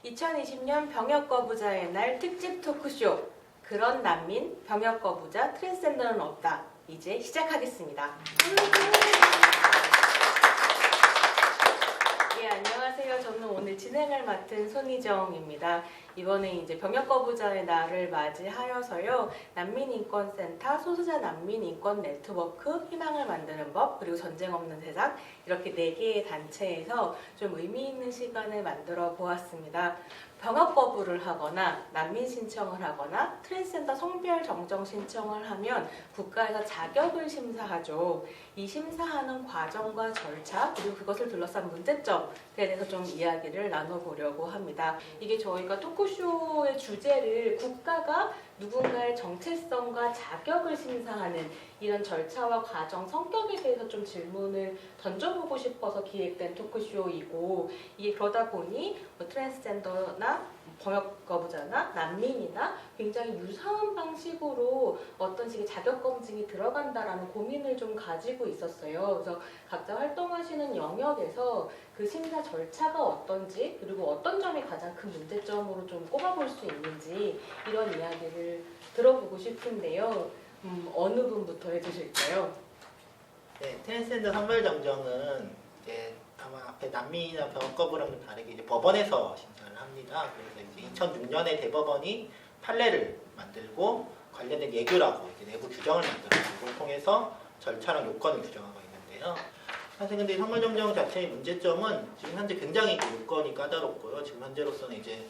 2020년 병역거부자의 날 특집 토크쇼 그런 난민, 병역거부자, 트랜스젠더는 없다. 이제 시작하겠습니다. 예, 안녕하세요. 저는 오늘 진행을 맡은 손희정입니다. 이번에 이제 병역거부자의 날을 맞이하여서요. 난민인권센터, 소수자 난민인권 네트워크, 희망을 만드는 법, 그리고 전쟁 없는 세상 이렇게 4개의 단체에서 좀 의미 있는 시간을 만들어 보았습니다. 병역 거부를 하거나 난민 신청을 하거나 트랜스젠더 성별 정정 신청을 하면 국가에서 자격을 심사하죠. 이 심사하는 과정과 절차 그리고 그것을 둘러싼 문제점에 대해서 좀 이야기를 나눠보려고 합니다. 이게 저희가 토크쇼의 주제를 국가가 누군가의 정체성과 자격을 심사하는 이런 절차와 과정, 성격에 대해서 좀 질문을 던져보고 싶어서 기획된 토크쇼이고, 이게 그러다 보니 뭐 트랜스젠더나 병역거부자나 난민이나 굉장히 유사한 방식으로 어떤 식의 자격검증이 들어간다라는 고민을 좀 가지고 있었어요. 그래서 각자 활동하시는 영역에서 그 심사 절차가 어떤지, 그리고 어떤 점이 가장 큰 문제점으로 좀 꼽아볼 수 있는지 이런 이야기를 들어보고 싶은데요. 어느 분부터 해주실까요? 네, 트랜스젠더 성별 정정은 이제 아마 앞에 난민이나 병역거부랑은 다르게 이제 법원에서 심사를 합니다. 그래서 이제 2006년에 대법원이 판례를 만들고 관련된 예규라고 이제 내부 규정을 만들어서 이걸 통해서 절차랑 요건을 규정하고 있는데요. 사실 근데 성별 정정 자체의 문제점은 지금 현재 굉장히 요건이 까다롭고요. 지금 현재로서는 이제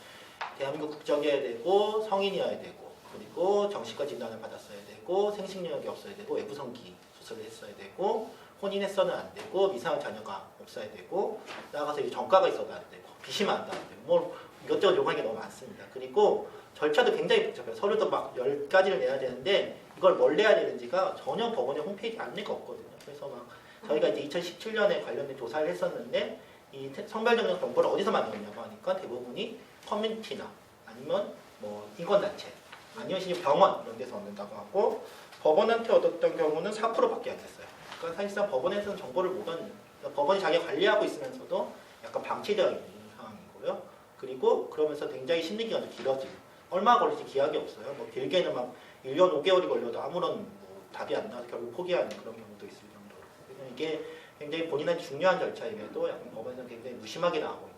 대한민국 국적이어야 되고 성인이어야 되고 그리고 정신과 진단을 받았어야 되고 생식능력이 없어야 되고 외부 성기 수술을 했어야 되고 혼인했어는 안 되고 미성한 자녀가 없어야 되고 나가서 이제 전과가 있어도 안 되고 빚이면 안 되고 뭐 이것저것 요구하는 게 너무 많습니다. 그리고 절차도 굉장히 복잡해요. 서류도 막 10가지를 내야 되는데 이걸 뭘 내야 되는지가 전혀 법원의 홈페이지 안내가 없거든요. 그래서 막 저희가 이제 2017년에 관련된 조사를 했었는데 이 성별정정 정보를 어디서 만들었냐고 하니까 대부분이 커뮤니티나 아니면 뭐 인권단체 아니면 병원 이런 데서 얻는다고 하고 법원한테 얻었던 경우는 4%밖에 안 됐어요. 그러니까 사실상 법원에서는 정보를 못 얻는, 그러니까 법원이 자기가 관리하고 있으면서도 약간 방치되어 있는 상황이고요. 그리고 그러면서 굉장히 심리기간도 길어지고 얼마 걸릴지 기약이 없어요. 뭐 길게는 막 1년 5개월이 걸려도 아무런 뭐 답이 안 나와서 결국 포기하는 그런 경우도 있을 정도로. 그래서 이게 굉장히 본인한테 중요한 절차임에도 약간 법원에서는 굉장히 무심하게 나오고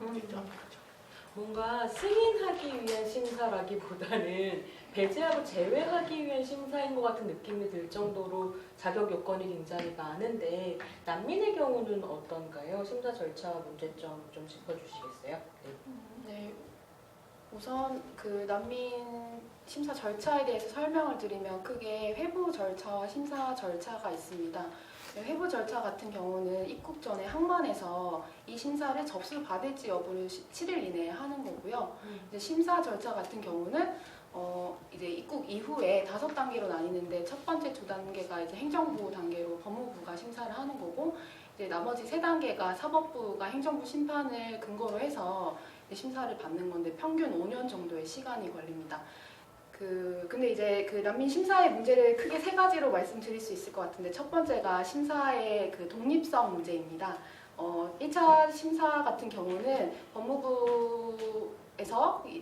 있는 그런 문제죠. 뭔가 승인하기 위한 심사라기보다는 배제하고 제외하기 위한 심사인 것 같은 느낌이 들 정도로 자격 요건이 굉장히 많은데 난민의 경우는 어떤가요? 심사 절차 문제점 좀 짚어주시겠어요? 네, 우선 그 난민 심사 절차에 대해서 설명을 드리면 크게 회부 절차와 심사 절차가 있습니다. 회부 절차 같은 경우는 입국 전에 항만에서 이 심사를 접수받을지 여부를 7일 이내에 하는 거고요. 이제 심사 절차 같은 경우는 이제 입국 이후에 5단계로 나뉘는데 첫 번째 2단계가 이제 행정부 단계로 법무부가 심사를 하는 거고 이제 나머지 3단계가 사법부가 행정부 심판을 근거로 해서 심사를 받는 건데 평균 5년 정도의 시간이 걸립니다. 근데 이제 그 난민 심사의 문제를 크게 3가지로 말씀드릴 수 있을 것 같은데 첫 번째가 심사의 그 독립성 문제입니다. 1차 심사 같은 경우는 법무부에서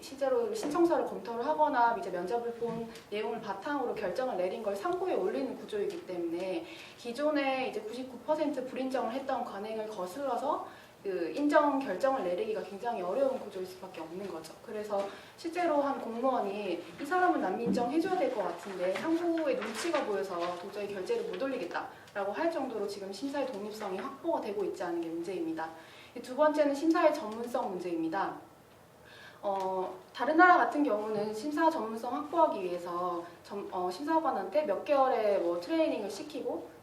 실제로 신청서를 검토를 하거나 이제 면접을 본 내용을 바탕으로 결정을 내린 걸 상고에 올리는 구조이기 때문에 기존에 이제 99% 불인정을 했던 관행을 거슬러서 그 인정 결정을 내리기가 굉장히 어려운 구조일 수밖에 없는 거죠. 그래서 실제로 한 공무원이 이 사람은 난민 인정 해줘야 될 것 같은데 상고의 눈치가 보여서 도저히 결재를 못 올리겠다라고 할 정도로 지금 심사의 독립성이 확보가 되고 있지 않은 게 문제입니다. 2번째는 심사의 전문성 문제입니다. 다른 나라 같은 경우는 심사 전문성 확보하기 위해서 심사관한테 몇 개월의 뭐 트레이닝을 시키고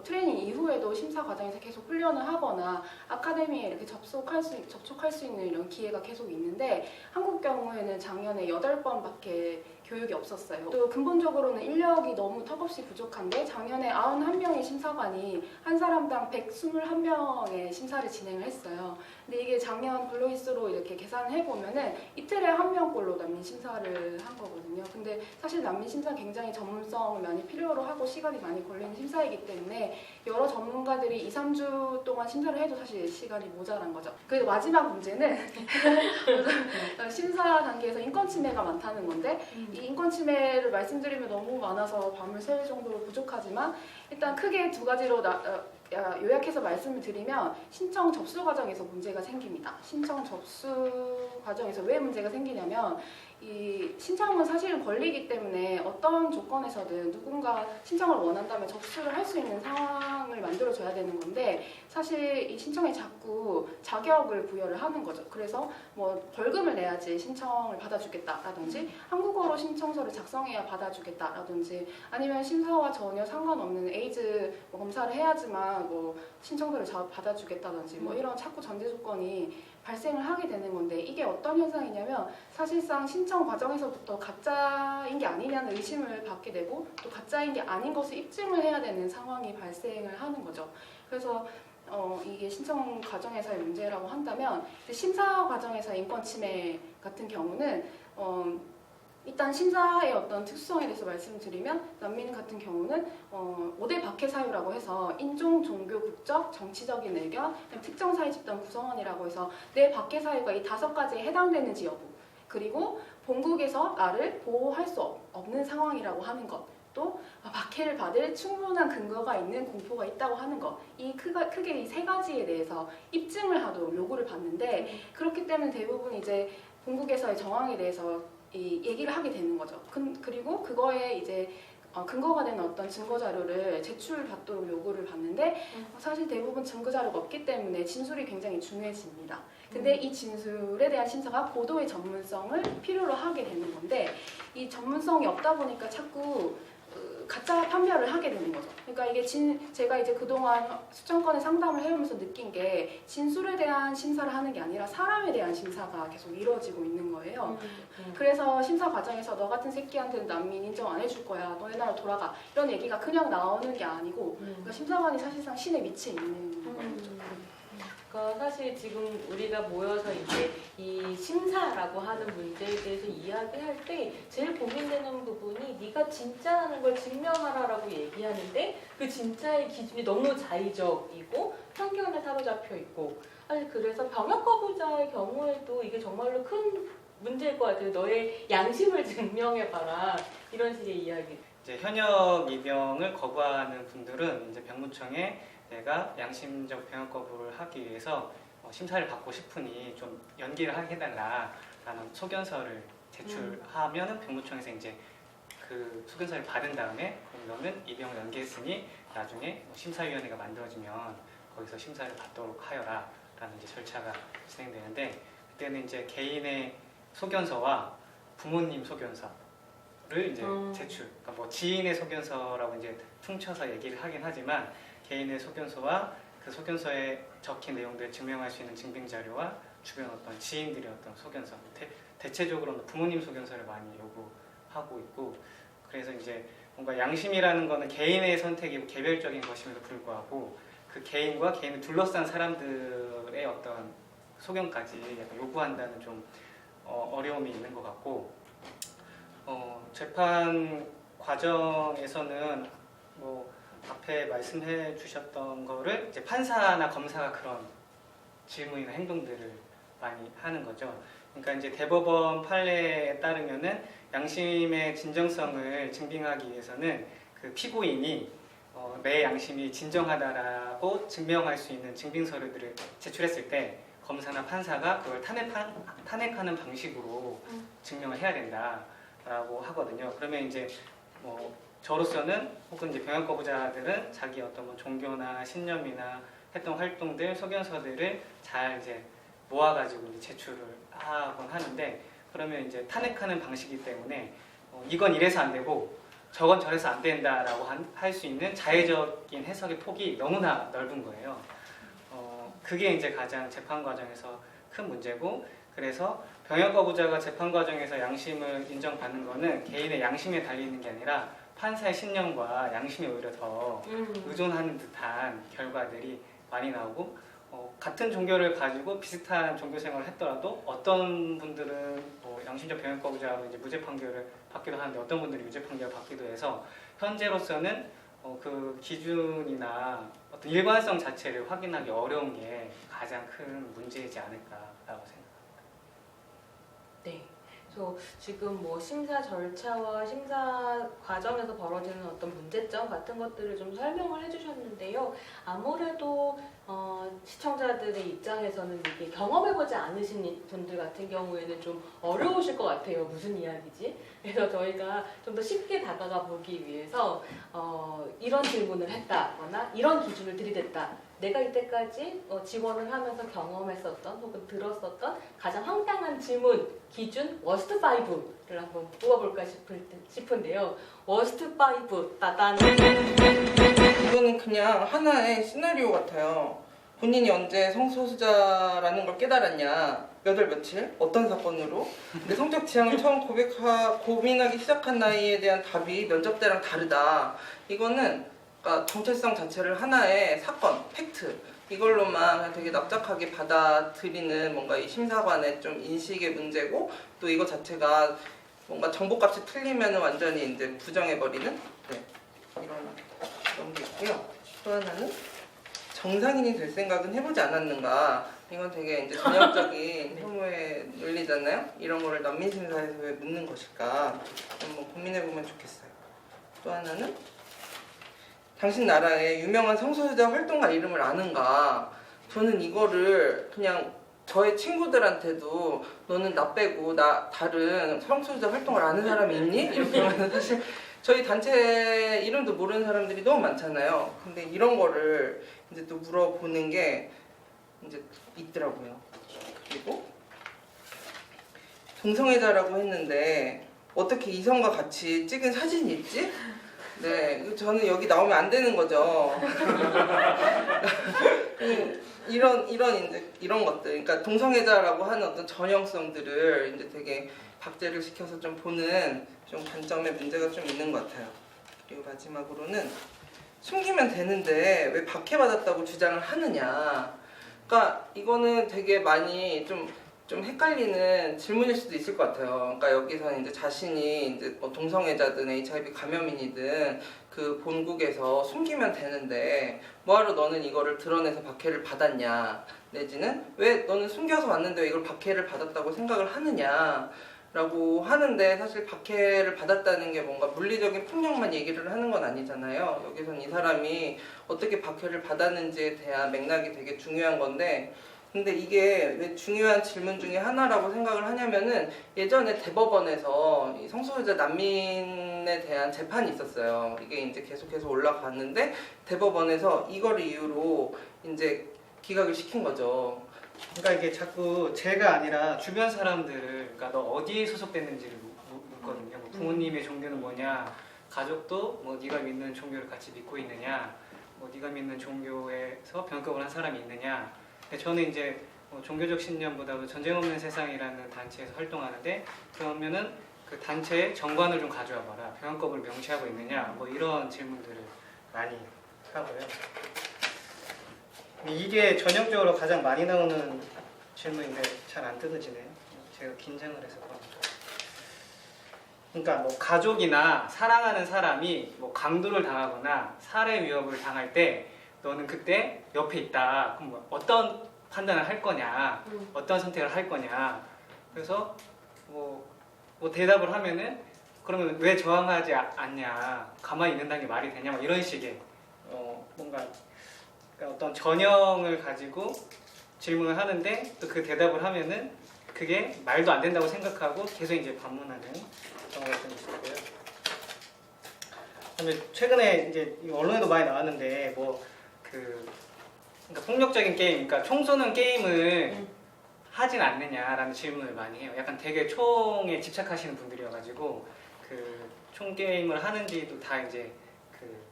트레이닝 이후에도 심사 과정에서 계속 훈련을 하거나 아카데미에 이렇게 접촉할 수 있는 이런 기회가 계속 있는데 한국 경우에는 작년에 8번밖에 교육이 없었어요. 또 근본적으로는 인력이 너무 턱없이 부족한데 작년에 91명의 심사관이 한 사람당 121명의 심사를 진행을 했어요. 근데 이게 작년 블루이스로 이렇게 계산을 해보면은 이틀에 1명꼴로 난민 심사를 한 거거든요. 근데 사실 난민 심사 굉장히 전문성을 많이 필요로 하고 시간이 많이 걸리는 심사이기 때문에 때문에 여러 전문가들이 2, 3주 동안 심사를 해도 사실 시간이 모자란 거죠. 그 마지막 문제는 심사 단계에서 인권 침해가 많다는 건데 이 인권 침해를 말씀드리면 너무 많아서 밤을 샐 정도로 부족하지만 일단 크게 두 가지로 요약해서 말씀을 드리면 신청 접수 과정에서 문제가 생깁니다. 신청 접수 과정에서 왜 문제가 생기냐면 이 신청은 사실은 권리이기 때문에 어떤 조건에서든 누군가 신청을 원한다면 접수를 할 수 있는 상황을 만들어줘야 되는 건데 사실 이 신청에 자꾸 자격을 부여를 하는 거죠. 그래서 뭐 벌금을 내야지 신청을 받아주겠다라든지 한국어로 신청서를 작성해야 받아주겠다라든지 아니면 심사와 전혀 상관없는 에이즈 검사를 해야지만 뭐 신청서를 받아주겠다든지 뭐 이런 자꾸 전제 조건이 발생을 하게 되는 건데 이게 어떤 현상이냐면 사실상 신청 과정에서부터 가짜인 게 아니냐는 의심을 받게 되고 또 가짜인 게 아닌 것을 입증을 해야 되는 상황이 발생을 하는 거죠. 그래서 이게 신청 과정에서의 문제라고 한다면 심사 과정에서의 인권 침해 같은 경우는 일단 심사의 어떤 특수성에 대해서 말씀드리면 난민 같은 경우는 5대 박해 사유라고 해서 인종, 종교, 국적, 정치적인 의견, 특정 사회 집단 구성원이라고 해서 내 박해 사유가 이 5가지에 해당되는지 여부 그리고 본국에서 나를 보호할 수 없는 상황이라고 하는 것 또 박해를 받을 충분한 근거가 있는 공포가 있다고 하는 것 이 크게 이 3가지에 대해서 입증을 하도록 요구를 받는데 그렇기 때문에 대부분 이제 본국에서의 정황에 대해서 이 얘기를 하게 되는 거죠. 그리고 그거에 이제 근거가 되는 어떤 증거 자료를 제출받도록 요구를 받는데 사실 대부분 증거 자료가 없기 때문에 진술이 굉장히 중요해집니다. 근데 이 진술에 대한 심사가 고도의 전문성을 필요로 하게 되는 건데 이 전문성이 없다 보니까 자꾸 가짜 판별을 하게 되는 거죠. 그러니까 이게 제가 이제 그동안 수천 건의 상담을 해오면서 느낀 게 진술에 대한 심사를 하는 게 아니라 사람에 대한 심사가 계속 이루어지고 있는 거예요. 그래서 심사 과정에서 너 같은 새끼한테는 난민 인정 안 해줄 거야. 너네 나라 돌아가. 이런 얘기가 그냥 나오는 게 아니고 그러니까 심사관이 사실상 신에 미쳐 있는 거죠. 그러니까 사실 지금 우리가 모여서 이제 이 심사라고 하는 문제에 대해서 이야기할 때 제일 고민되는 부분이 네가 진짜라는 걸 증명하라라고 얘기하는데 그 진짜의 기준이 너무 자의적이고 편견에 사로잡혀 있고 사실 그래서 병역 거부자의 경우에도 이게 정말로 큰 문제일 것 같아요. 너의 양심을 증명해봐라 이런 식의 이야기. 이제 현역 입영을 거부하는 분들은 이제 병무청에 내가 양심적 병역 거부를 하기 위해서 심사를 받고 싶으니 좀 연기를 하게 해달라라는 소견서를 제출하면은 병무청에서 이제 그 소견서를 받은 다음에 그럼 너는 입영을 연기했으니 나중에 심사위원회가 만들어지면 거기서 심사를 받도록 하여라라는 이제 절차가 진행되는데 그때는 이제 개인의 소견서와 부모님 소견서를 이제 제출, 그러니까 뭐 지인의 소견서라고 이제 퉁쳐서 얘기를 하긴 하지만 개인의 소견서와 그 소견서에 적힌 내용들을 증명할 수 있는 증빙 자료와 주변 어떤 지인들의 어떤 소견서, 대체적으로는 부모님 소견서를 많이 요구하고 있고 그래서 이제 뭔가 양심이라는 거는 개인의 선택이고 개별적인 것임에도 불구하고 그 개인과 개인을 둘러싼 사람들의 어떤 소견까지 약간 요구한다는 좀 어려움이 있는 것 같고 재판 과정에서는 뭐 앞에 말씀해 주셨던 거를 이제 판사나 검사가 그런 질문이나 행동들을 많이 하는 거죠. 그러니까 이제 대법원 판례에 따르면은 양심의 진정성을 증빙하기 위해서는 그 피고인이 내 양심이 진정하다라고 증명할 수 있는 증빙 서류들을 제출했을 때 검사나 판사가 그걸 탄핵하는 방식으로 증명을 해야 된다라고 하거든요. 그러면 이제 뭐 저로서는 혹은 이제 병역 거부자들은 자기 어떤 뭐 종교나 신념이나 했던 활동들, 소견서들을 잘 이제 모아가지고 이제 제출을 하곤 하는데 그러면 이제 탄핵하는 방식이기 때문에 이건 이래서 안 되고 저건 저래서 안 된다라고 할 수 있는 자의적인 해석의 폭이 너무나 넓은 거예요. 그게 이제 가장 재판 과정에서 큰 문제고 그래서 병역 거부자가 재판 과정에서 양심을 인정받는 거는 개인의 양심에 달리는 게 아니라 판사의 신념과 양심에 오히려 더 의존하는 듯한 결과들이 많이 나오고 같은 종교를 가지고 비슷한 종교 생활을 했더라도 어떤 분들은 뭐 양심적 병역 거부자로 이제 무죄 판결을 받기도 하는데 어떤 분들이 유죄 판결을 받기도 해서 현재로서는 그 기준이나 어떤 일관성 자체를 확인하기 어려운 게 가장 큰 문제이지 않을까라고 생각합니다. 네. 그래서 지금 뭐 심사 절차와 심사 과정에서 벌어지는 어떤 문제점 같은 것들을 좀 설명을 해주셨는데요. 아무래도 시청자들의 입장에서는 이게 경험해보지 않으신 분들 같은 경우에는 좀 어려우실 것 같아요. 무슨 이야기지? 그래서 저희가 좀 더 쉽게 다가가 보기 위해서 이런 질문을 했다거나 이런 기준을 들이댔다. 내가 이때까지 지원을 하면서 경험했었던 혹은 들었었던 가장 황당한 질문 기준 워스트 5를 한번 뽑아볼까 싶은데요. 워스트 5 따단. 이거는 그냥 하나의 시나리오 같아요. 본인이 언제 성소수자라는 걸 깨달았냐, 몇 월 며칠, 어떤 사건으로, 내 성적 지향을 처음 고민하기 시작한 나이에 대한 답이 면접 때랑 다르다. 이거는 그러니까 정체성 자체를 하나의 사건, 팩트 이걸로만 그냥 되게 납작하게 받아들이는 뭔가 이 심사관의 좀 인식의 문제고, 또 이거 자체가 뭔가 정보값이 틀리면 완전히 이제 부정해버리는 이런 게 있고요. 또 하나는 정상인이 될 생각은 해보지 않았는가. 이건 되게 이제 전형적인 혐오의 논리잖아요. 이런 거를 난민심사에서 왜 묻는 것일까 한번 고민해보면 좋겠어요. 또 하나는 당신 나라의 유명한 성소수자 활동가 이름을 아는가. 저는 이거를 그냥 저의 친구들한테도 너는 나 빼고 다른 성소수자 활동을 아는 사람이 있니? 이렇게 하면 사실 저희 단체 이름도 모르는 사람들이 너무 많잖아요. 근데 이런 거를 이제 또 물어보는 게 이제 있더라고요. 그리고 동성애자라고 했는데 어떻게 이성과 같이 찍은 사진이 있지? 네, 저는 여기 나오면 안 되는 거죠. 이런 것들, 그러니까 동성애자라고 하는 어떤 전형성들을 이제 되게 박제를 시켜서 좀 보는 좀 관점의 문제가 좀 있는 것 같아요. 그리고 마지막으로는 숨기면 되는데 왜 박해받았다고 주장을 하느냐. 그러니까 이거는 되게 많이 좀 헷갈리는 질문일 수도 있을 것 같아요. 그러니까 여기서는 이제 자신이 이제 뭐 동성애자든 HIV 감염인이든 그 본국에서 숨기면 되는데 뭐하러 너는 이거를 드러내서 박해를 받았냐, 내지는 왜 너는 숨겨서 왔는데 왜 이걸 박해를 받았다고 생각을 하느냐 라고 하는데, 사실 박해를 받았다는 게 뭔가 물리적인 폭력만 얘기를 하는 건 아니잖아요. 여기서는 이 사람이 어떻게 박해를 받았는지에 대한 맥락이 되게 중요한 건데, 근데 이게 왜 중요한 질문 중에 하나라고 생각을 하냐면은 예전에 대법원에서 이 성소수자 난민에 대한 재판이 있었어요. 이게 이제 계속해서 올라갔는데 대법원에서 이걸 이유로 이제 기각을 시킨 거죠. 그러니까 이게 자꾸 제가 아니라 주변 사람들을, 그러니까 너 어디에 소속됐는지를 묻거든요. 뭐 부모님의 종교는 뭐냐, 가족도 뭐 네가 믿는 종교를 같이 믿고 있느냐, 뭐 네가 믿는 종교에서 병역을 한 사람이 있느냐. 근데 저는 이제 종교적 신념보다도 전쟁 없는 세상이라는 단체에서 활동하는데, 그러면은 그 단체의 정관을 좀 가져와 봐라. 병역법을 명시하고 있느냐, 뭐 이런 질문들을 많이 하고요. 이게 전형적으로 가장 많이 나오는 질문인데 잘 안 뜯어지네요. 제가 긴장을 해서 그런가. 그러니까 뭐 가족이나 사랑하는 사람이 뭐 강도를 당하거나 살해 위협을 당할 때 너는 그때 옆에 있다. 그럼 뭐 어떤 판단을 할 거냐, 어떤 선택을 할 거냐. 그래서 뭐 대답을 하면은 그러면 왜 저항하지 않냐, 가만히 있는다는 게 말이 되냐, 뭐 이런 식의 뭔가 그러니까 어떤 전형을 가지고 질문을 하는데 또 그 대답을 하면은 그게 말도 안 된다고 생각하고 계속 이제 반문하는 경우가 좀 있었고요. 그다음에 최근에 이제 언론에도 많이 나왔는데 그러니까 폭력적인 게임, 그러니까 총 쏘는 게임을 하진 않느냐라는 질문을 많이 해요. 약간 되게 총에 집착하시는 분들이어가지고 그 총 게임을 하는지도 다 이제 그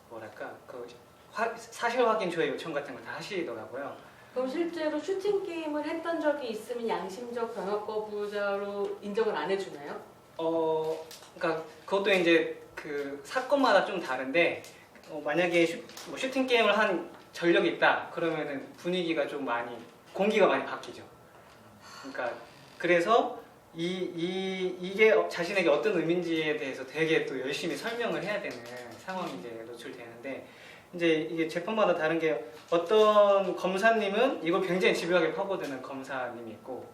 뭐랄까 사실 확인 조회 요청 같은 걸 다 하시더라고요. 그럼 실제로 슈팅 게임을 했던 적이 있으면 양심적 병역 거부자로 인정을 안 해주나요? 그러니까 그것도 이제 그 사건마다 좀 다른데 만약에 슈팅 게임을 한 전력이 있다 그러면은 분위기가 좀 공기가 많이 바뀌죠. 그러니까 그래서 이게 자신에게 어떤 의미인지에 대해서 되게 또 열심히 설명을 해야 되는 상황이 이제 노출되는데, 이제 이게 재판마다 다른 게, 어떤 검사님은 이걸 굉장히 집요하게 파고드는 검사님이 있고,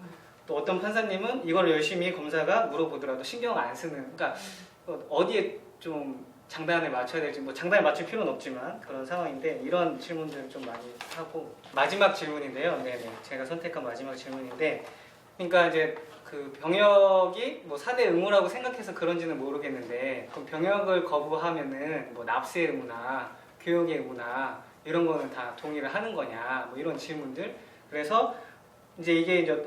또 어떤 판사님은 이걸 열심히 검사가 물어보더라도 신경 안 쓰는, 그러니까 어디에 좀 장단을 맞춰야 될지, 뭐 장단을 맞출 필요는 없지만 그런 상황인데, 이런 질문들을 좀 많이 하고. 마지막 질문인데요. 네네, 제가 선택한 마지막 질문인데, 그러니까 이제 그 병역이 뭐 사대 의무라고 생각해서 그런지는 모르겠는데, 그럼 병역을 거부하면은 뭐 납세 의무나 교육의 의무나 이런 거는 다 동의를 하는 거냐, 뭐 이런 질문들. 그래서 이제 이게 이제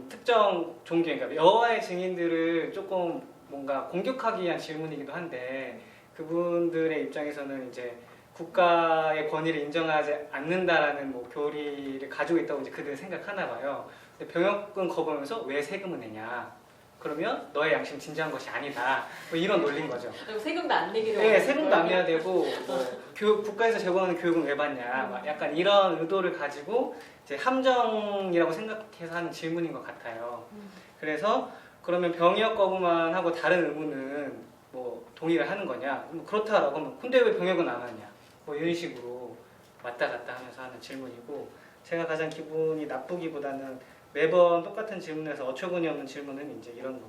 특정 종교, 그러니까 여호와의 증인들을 조금 뭔가 공격하기 위한 질문이기도 한데, 그분들의 입장에서는 이제 국가의 권위를 인정하지 않는다라는 뭐 교리를 가지고 있다고 이제 그들 생각하나 봐요. 근데 병역은 거부하면서 왜 세금을 내냐? 그러면 너의 양심 진지한 것이 아니다. 뭐 이런 논리인 거죠. 그리고 세금도 안 내기로. 네, 세금도 안 내야 되고, 뭐 국가에서 제공하는 교육은 왜 받냐? 막 약간 이런 의도를 가지고 이제 함정이라고 생각해서 하는 질문인 것 같아요. 그래서 그러면 병역 거부만 하고 다른 의무는 뭐 동의를 하는 거냐? 뭐 그렇다라고 하면 근데 왜 병역은 안 하냐? 뭐 이런 식으로 왔다 갔다 하면서 하는 질문이고, 제가 가장 기분이 나쁘기보다는 매번 똑같은 질문에서 어처구니 없는 질문은 이제 이런 거.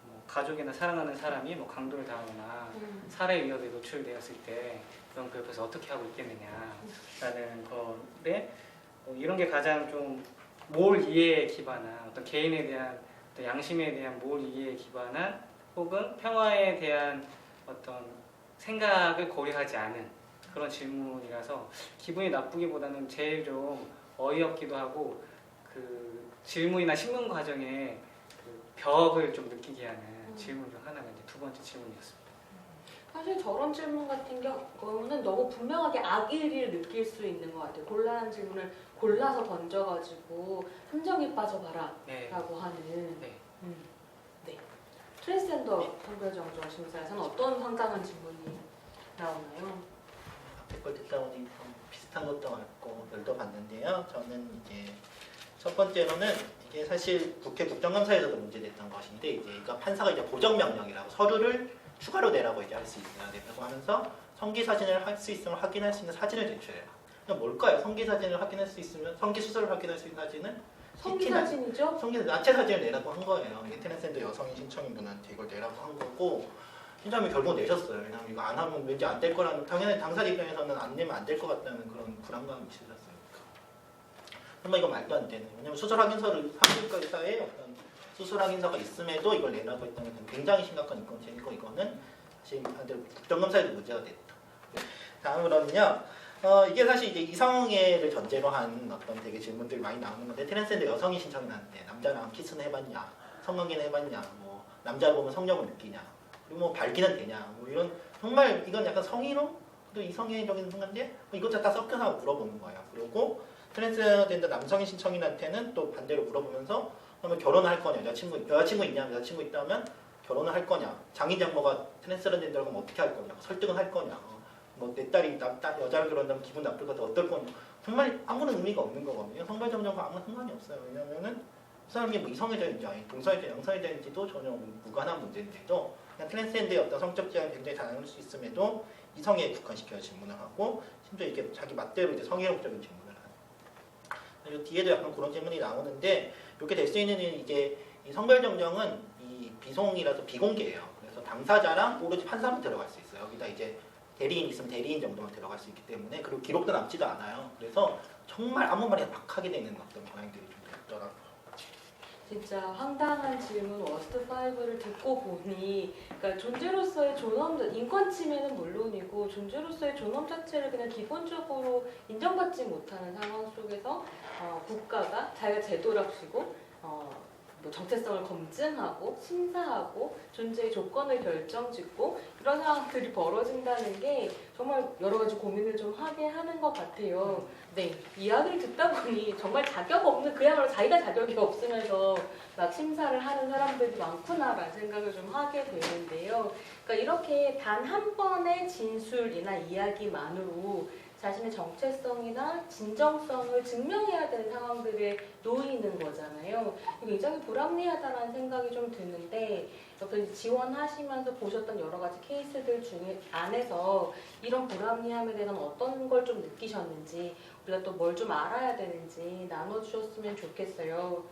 뭐 가족이나 사랑하는 사람이 뭐 강도를 당하거나 살해 위협에 노출되었을 때 그럼 그 옆에서 어떻게 하고 있겠느냐라는 건데, 이런 게 가장 좀 몰 이해에 기반한, 어떤 개인에 대한 어떤 양심에 대한 몰 이해에 기반한, 혹은 평화에 대한 어떤 생각을 고려하지 않은 그런 질문이라서 기분이 나쁘기보다는 제일 좀 어이없기도 하고, 그 질문이나 신문 과정에 그 벽을 좀 느끼게 하는 질문 중 하나가 이제 두 번째 질문이었습니다. 사실 저런 질문 같은 경우는 너무 분명하게 악의를 느낄 수 있는 것 같아요. 곤란한 질문을 골라서 던져가지고 함정에 빠져봐라 네. 라고 하는. 네. 네. 트랜스젠더 성별정정 심사에서는 어떤 황당한 질문이 나오나요? 앞에 걸 듣다 보니 좀 비슷한 것도 같고 열도 봤는데요. 저는 이제 첫 번째로는 이게 사실 국회 국정감사에서도 문제됐던 것인데, 이제 그러니까 판사가 이제 보정명령이라고 서류를 추가로 내라고 이제 할 수 있어야 된다고 하면서 성기 사진을 할 수 있음을 확인할 수 있는 사진을 제출해요. 그럼 뭘까요? 성기 사진을 확인할 수 있으면, 성기 수술을 확인할 수 있는 사진은 성기 사진이죠? 성기 나체 사진을 내라고 한 거예요. 이게 트랜스젠더 여성인 신청인 분한테 이걸 내라고 한 거고, 신청이 결국 내셨어요. 왜냐하면 이거 안 하면 왠지 안 될 거라는, 당연히 당사자 입장에서는 안 내면 안 될 것 같다는 그런 불안감이 있으셨어요. 정말 이거 말도 안 되는. 왜냐면 수술 확인서를 사실과의사에 어떤 수술 확인서가 있음에도 이걸 내라고 했다는 건 굉장히 심각한 인권침해고, 이거는 사실 반대로 국정감사에도 문제가 됐다. 다음으로는요. 이게 사실 이제 이성애를 전제로 한 어떤 되게 질문들이 많이 나오는 건데, 트랜스젠더 여성이 신청이 나는데 남자랑 키스는 해봤냐, 성관계는 해봤냐, 뭐 남자를 보면 성욕을 느끼냐, 그리고 뭐 발기는 되냐, 뭐 이런, 정말 이건 약간 성희롱, 또 이성애적인 순간인데 뭐 이것저것 다 섞여서 물어보는 거예요. 그리고 트랜스젠더 남성인 신청인한테는 또 반대로 물어보면서, 그러면 결혼을 할 거냐, 여자친구 있냐, 여자친구 있다면 결혼을 할 거냐, 장인 장모가 트랜스젠더라고 하면 어떻게 할 거냐, 설득은 할 거냐, 뭐 내 딸이 여자를 결혼한다면 기분 나쁠 것 같아, 어떨 거냐. 정말 아무런 의미가 없는 거거든요. 성별정정과 아무 상관이 없어요. 왜냐면은 그 사람이 뭐 이성애자인지 아니 동성애자, 양성애자인지도 전혀 무관한 문제인데도, 그냥 트랜스젠더의 어떤 성적 지향이 굉장히 다양할 수 있음에도 이성애에 국한시켜서 질문을 하고, 심지어 이게 자기 맛대로 이제 성희롱적인 질문을 하는. 그리고 뒤에도 약간 그런 질문이 나오는데, 이렇게 될 수 있는 이제 이 성별정정은 이 비송이라서 비공개예요. 그래서 당사자랑 오로지 판사만 들어갈 수 있어요. 여기다 이제 대리인 있으면 대리인 정도만 들어갈 수 있기 때문에, 그리고 기록도 남지도 않아요. 그래서 정말 아무 말이나 막 하게 되는 어떤 경향들이 좀 있더라고요. 진짜 황당한 질문 워스트 5를 듣고 보니, 그러니까 존재로서의 존엄, 인권 침해는 물론이고 존재로서의 존엄 자체를 그냥 기본적으로 인정받지 못하는 상황 속에서 국가가 자기가 제도랍시고 뭐 정체성을 검증하고 심사하고 존재의 조건을 결정짓고 이런 상황들이 벌어진다는 게 정말 여러 가지 고민을 좀 하게 하는 것 같아요. 네, 이야기를 듣다 보니 정말 자격 없는, 그야말로 자기가 자격이 없으면서 막 심사를 하는 사람들이 많구나라는 생각을 좀 하게 되는데요. 그러니까 이렇게 단 한 번의 진술이나 이야기만으로 자신의 정체성이나 진정성을 증명해야 되는 상황들에 놓이는 거잖아요. 굉장히 불합리하다는 생각이 좀 드는데 옆에 지원하시면서 보셨던 여러 가지 케이스들 중에 안에서 이런 불합리함에 대한 어떤 걸 좀 느끼셨는지 우리가 또 뭘 좀 알아야 되는지 나눠주셨으면 좋겠어요.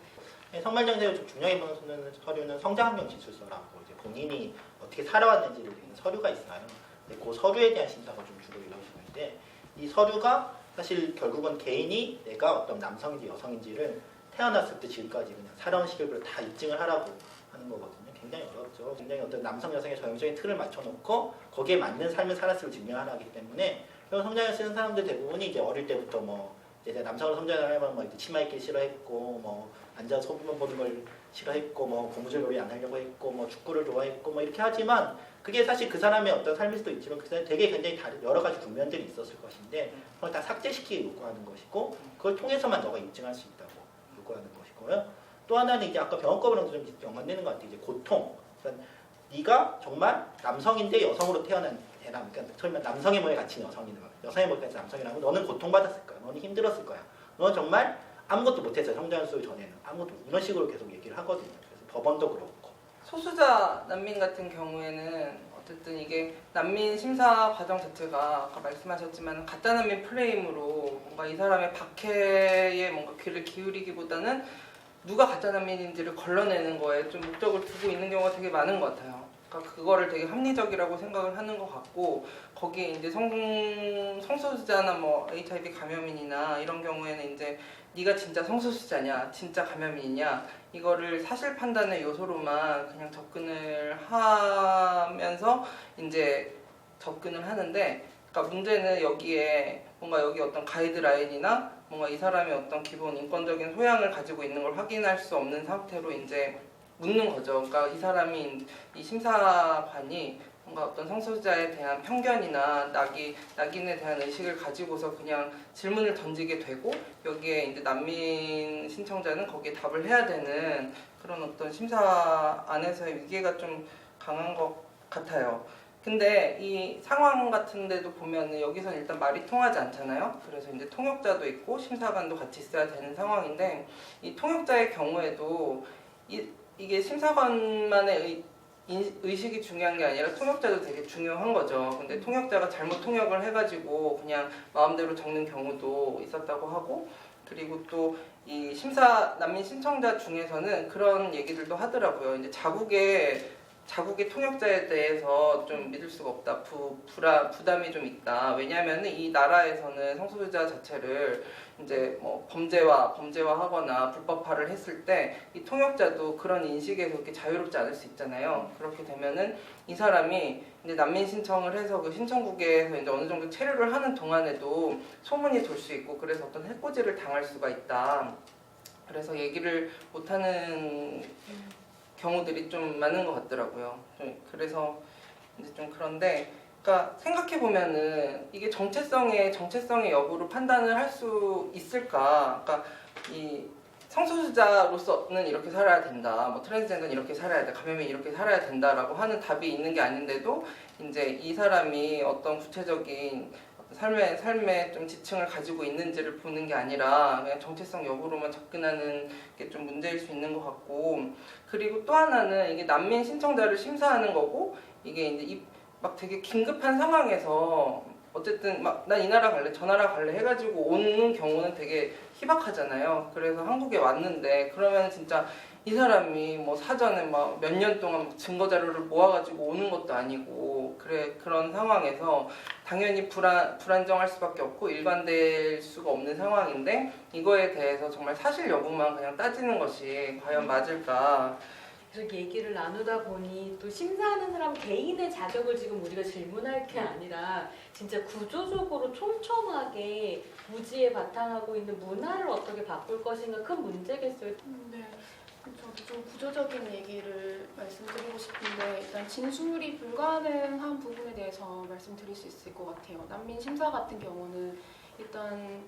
선발정세를 좀 중요히 보는 서류는 성장환경 지출서라고 이제 본인이 어떻게 살아왔는지를 보는 서류가 있어요. 근데 그 서류에 대한 심사가 좀 주로 이루어지는데 이 서류가 사실 결국은 개인이 내가 어떤 남성인지 여성인지를 태어났을 때 지금까지 그냥 살아온 시기를 다 입증을 하라고 하는 거거든요. 굉장히 어렵죠. 굉장히 어떤 남성 여성의 전형적인 틀을 맞춰놓고 거기에 맞는 삶을 살았음을 증명하라 하기 때문에 성장을 쓰는 사람들 대부분이 이제 어릴 때부터 뭐 이제 남성으로 성장을 하면 뭐 이제 치마 입기 싫어했고 뭐 앉아서 소변 보는 걸 싫어했고 뭐 고무줄 놀이 안 하려고 했고 뭐 축구를 좋아했고 뭐 이렇게 하지만 그게 사실 그 사람의 어떤 삶일 수도 있지만 그 사람이 되게 굉장히 다른 여러 가지 국면들이 있었을 것인데 그걸 다 삭제시키기 요구하는 것이고 그걸 통해서만 너가 입증할 수 있다고 요구하는 것이고요. 또 하나는 이제 아까 병원법이랑도 좀 연관되는 것 같아요. 이제 고통. 그러니까 네가 정말 남성인데 여성으로 태어난 애라 그러니까 처음에 남성의 몸에 갇힌 여성이나 여성의 몸에 갇힌 남성이라면 너는 고통받았을 거야. 너는 힘들었을 거야. 너는 정말 아무것도 못했어요. 성장수 전에는 아무것도 이런 식으로 계속 얘기를 하거든요. 그래서 법원도 그렇고 소수자 난민 같은 경우에는 어쨌든 이게 난민 심사 과정 자체가 아까 말씀하셨지만 가짜 난민 프레임으로 뭔가 이 사람의 박해에 뭔가 귀를 기울이기보다는 누가 가짜 난민인지를 걸러내는 거에 좀 목적을 두고 있는 경우가 되게 많은 것 같아요. 그러니까 그거를 되게 합리적이라고 생각을 하는 것 같고 거기에 이제 성소수자나 뭐 HIV 감염인이나 이런 경우에는 이제 네가 진짜 성소수자냐, 진짜 감염인이냐 이거를 사실 판단의 요소로만 그냥 접근을 하면서 이제 접근을 하는데, 그러니까 문제는 여기에 뭔가 여기 어떤 가이드라인이나 뭔가 이 사람의 어떤 기본 인권적인 소양을 가지고 있는 걸 확인할 수 없는 상태로 이제 묻는 거죠. 그러니까 이 사람이 이 심사관이 뭔가 어떤 성소수자에 대한 편견이나 낙인에 대한 의식을 가지고서 그냥 질문을 던지게 되고 여기에 이제 난민 신청자는 거기에 답을 해야 되는 그런 어떤 심사 안에서의 위계가 좀 강한 것 같아요. 근데 이 상황 같은 데도 보면은 여기서는 일단 말이 통하지 않잖아요. 그래서 이제 통역자도 있고 심사관도 같이 있어야 되는 상황인데 이 통역자의 경우에도 이게 심사관만의 의식이 중요한 게 아니라 통역자도 되게 중요한 거죠. 근데 통역자가 잘못 통역을 해가지고 그냥 마음대로 적는 경우도 있었다고 하고, 그리고 또 이 난민 신청자 중에서는 그런 얘기들도 하더라고요. 이제 자국의 통역자에 대해서 좀 믿을 수가 없다. 부담이 좀 있다. 왜냐하면 이 나라에서는 성소수자 자체를 이제 뭐 범죄화하거나 불법화를 했을 때 이 통역자도 그런 인식에서 그렇게 자유롭지 않을 수 있잖아요. 그렇게 되면은 이 사람이 이제 난민 신청을 해서 그 신청국에서 이제 어느 정도 체류를 하는 동안에도 소문이 돌 수 있고 그래서 어떤 해코지를 당할 수가 있다. 그래서 얘기를 못하는 경우들이 좀 많은 것 같더라고요. 그래서 이제 좀 그런데, 그러니까 생각해 보면은 이게 정체성의 여부를 판단을 할 수 있을까? 그러니까 이 성소수자로서는 이렇게 살아야 된다. 뭐 트랜스젠더는 이렇게 살아야 돼. 감염이 이렇게 살아야 된다라고 하는 답이 있는 게 아닌데도 이제 이 사람이 어떤 구체적인 삶의 좀 지층을 가지고 있는지를 보는 게 아니라 그냥 정체성 여부로만 접근하는 게 좀 문제일 수 있는 것 같고, 그리고 또 하나는 이게 난민 신청자를 심사하는 거고 이게 이제 막 되게 긴급한 상황에서 어쨌든 막 난 이 나라 갈래 저 나라 갈래 해가지고 오는 경우는 되게 희박하잖아요. 그래서 한국에 왔는데 그러면 진짜 이 사람이 뭐 사전에 막 몇 년 동안 증거 자료를 모아가지고 오는 것도 아니고 그런 상황에서 당연히 불안정할 수밖에 없고 일관될 수가 없는 상황인데 이거에 대해서 정말 사실 여부만 그냥 따지는 것이 과연 맞을까? 그래서 얘기를 나누다 보니 또 심사하는 사람 개인의 자격을 지금 우리가 질문할 게 아니라 진짜 구조적으로 촘촘하게 무지에 바탕하고 있는 문화를 어떻게 바꿀 것인가 큰 문제겠어요. 네. 저도 좀 구조적인 얘기를 말씀드리고 싶은데 일단 진술이 불가능한 부분에 대해서 말씀드릴 수 있을 것 같아요. 난민 심사 같은 경우는 일단